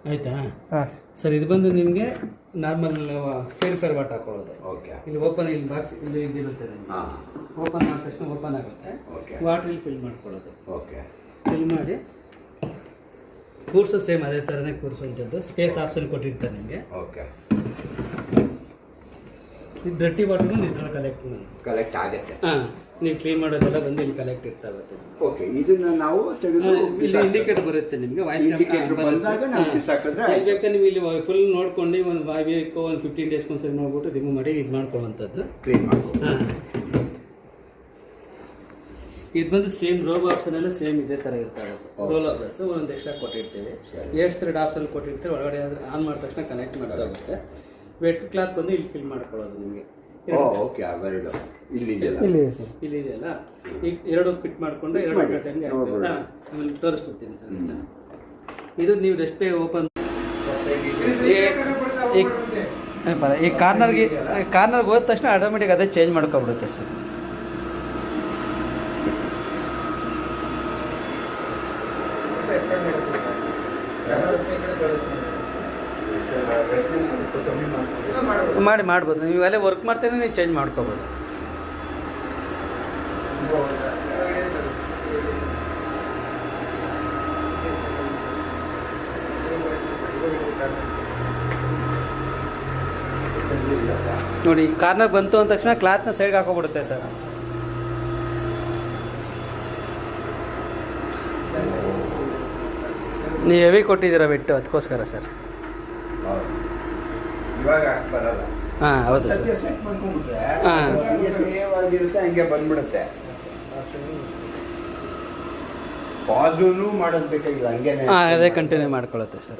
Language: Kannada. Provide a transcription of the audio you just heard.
ಆಯಿತಾ? ಹಾಂ ಸರ್ ಇದು ಬಂದು ನಿಮಗೆ ನಾರ್ಮಲ್ ಫೇರ್ ವಾಟ್ ಹಾಕೊಳ್ಳೋದು. ಓಕೆ. ಇಲ್ಲಿ ಓಪನ್ ಇಲ್ಲಿ ಬಾಕ್ಸ್ ಇಲ್ಲಿ ಇದಿರುತ್ತೆ ನಿಮಗೆ. ಹಾಂ. ಓಪನ್ ಮಾಡಿದ ತಕ್ಷಣ ಓಪನ್ ಆಗುತ್ತೆ. ಓಕೆ. ವಾಟರ್ ಇಲ್ಲಿ ಫಿಲ್ ಮಾಡ್ಕೊಳ್ಳೋದು. ಓಕೆ. ಫಿಲ್ ಮಾಡಿ ಕೂರ್ಸು ಸೇಮ್ ಅದೇ ಥರನೇ ಕೂರಿಸುವಂಥದ್ದು. ಸ್ಪೇಸ್ ಆಪ್ಷನ್ ಕೊಟ್ಟಿರ್ತಾರೆ ನಿಮಗೆ. ಓಕೆ. ಇದು ಡರ್ಟಿ ವಾಟರ್ನು ಇದ್ರಲ್ಲಿ ಕಲೆಕ್ಟ್ ಆಗುತ್ತೆ. ಹಾಂ, ನೀವು ಕ್ಲೀನ್ ಮಾಡೋದೆಲ್ಲ ಬಂದು ಇಲ್ಲಿ ಕಲೆಕ್ಟ್ ಇರ್ತಾ ಇರುತ್ತೆ. ಓಕೆ. ಇದನ್ನ ನಾವು ತೆಗೆದು ಇಲ್ಲಿ ಇಂಡಿಕೇಟರ್ ಬರುತ್ತೆ ನಿಮಗೆ. ವಾಯ್ಸ್ ಇಂಡಿಕೇಟರ್ ಬಂದಾಗ ನಾವು ಬಿಸಾಕಿದ್ರೆ ಬೇಕಾದ್ರೆ ನೀವು ಇಲ್ಲಿ ಫುಲ್ ನೋಡ್ಕೊಂಡು ಒಂದು 5 ವೀಕ್ ಒಂದು 15 ಡೇಸ್ಗೆ ಒಂದ್ಸರಿ ನೋಡ್ಬಿಟ್ಟು ರಿಮೂವ್ ಮಾಡಿ ಇದು ಮಾಡ್ಕೊಳ್ಳುವಂಥದ್ದು. ಕ್ಲೀನ್ ಮಾಡ್ಬೋದು. ಹಾಂ, ಇದು ಬಂದು ಸೇಮ್ ರೋಬ್ ಆಪ್ಷನ್ ಎಲ್ಲ ಸೇಮ್ ಇದೇ ಥರ ಇರ್ತಾವೆ. ರೋಲ್ ಬ್ರಸ್ ಒಂದೊಂದು ಎಕ್ಸ್ಟ್ರಾ ಕೊಟ್ಟಿರ್ತೀವಿ. 8 ಥ್ರೆಡ್ ಆಪ್ಷನ್ ಕೊಟ್ಟಿರ್ತೀವಿ. ಒಳಗಡೆ ಆನ್ ಮಾಡಿದ ತಕ್ಷಣ ಕನೆಕ್ಟ್ ಮಾಡ್ತಾ ಹೋಗುತ್ತೆ. ವೆಟ್ ಕ್ಲಾತ್ ಬಂದು ಇಲ್ಲಿ ಫಿಲ್ ಮಾಡ್ಕೊಳ್ಳೋದು ನಿಮಗೆ. ಓಕೆ. ಅವೆರಡು ಇಲ್ಲಿದೆಯಲ್ಲ. ಇಲ್ಲಿದೆ ಸರ್. ಇಲ್ಲಿದೆಯಲ್ಲ, ಈಗ ಎರಡು ಫಿಟ್ ಮಾಡಿಕೊಂಡು ಎರಡು ಕಟ್ಟಂಗೆ ಆಮೇಲೆ ತೋರಿಸ್ಬಿಡ್ತೀನಿ ಸರ್. ಇದು ನೀವು ಎಷ್ಟೇ ಓಪನ್ ಈ ಕಾರ್ನರ್ಗೆ ಹೋದ ತಕ್ಷಣ ಆಟೋಮೆಟಿಕ್ ಅದೇ ಚೇಂಜ್ ಮಾಡ್ಕೊಬಿಡುತ್ತೆ ಸರ್. ಮಾಡ್ಬೋದು. ನೀವು ಅಲ್ಲೇ ವರ್ಕ್ ಮಾಡ್ತೇನೆ ನೀವು ಚೇಂಜ್ ಮಾಡ್ಕೋಬೋದು. ನೋಡಿ, ಕಾರ್ನರ್ ಬಂತು ಅಂದ ತಕ್ಷಣ ಕ್ಲಾತ್ನ ಸೈಡ್ಗೆ ಹಾಕೋಬಿಡುತ್ತೆ ಸರ್. ನೀವು ಹೆವಿ ಕೊಟ್ಟಿದ್ದೀರಾ ಬೆಟ್ಟು, ಅದಕ್ಕೋಸ್ಕರ ಸರ್. ಇವಾಗ ಬರಲ್ಲ. ಹಾಂ, ಹೌದು ಸರ್. ಸೆಟ್ ಮಾಡ್ಕೊಂಡ್ಬಿಟ್ರೆ ಹಾಂ, ಸೇವ್ ಆಗಿರುತ್ತೆ, ಹಂಗೆ ಬಂದ್ಬಿಡುತ್ತೆ. ಪಾಸೂನು ಮಾಡೋದು ಬೇಕಾಗಿಲ್ಲ, ಹಂಗೇನೆ ಅದೇ ಕಂಟಿನ್ಯೂ ಮಾಡ್ಕೊಳ್ಳುತ್ತೆ ಸರ್.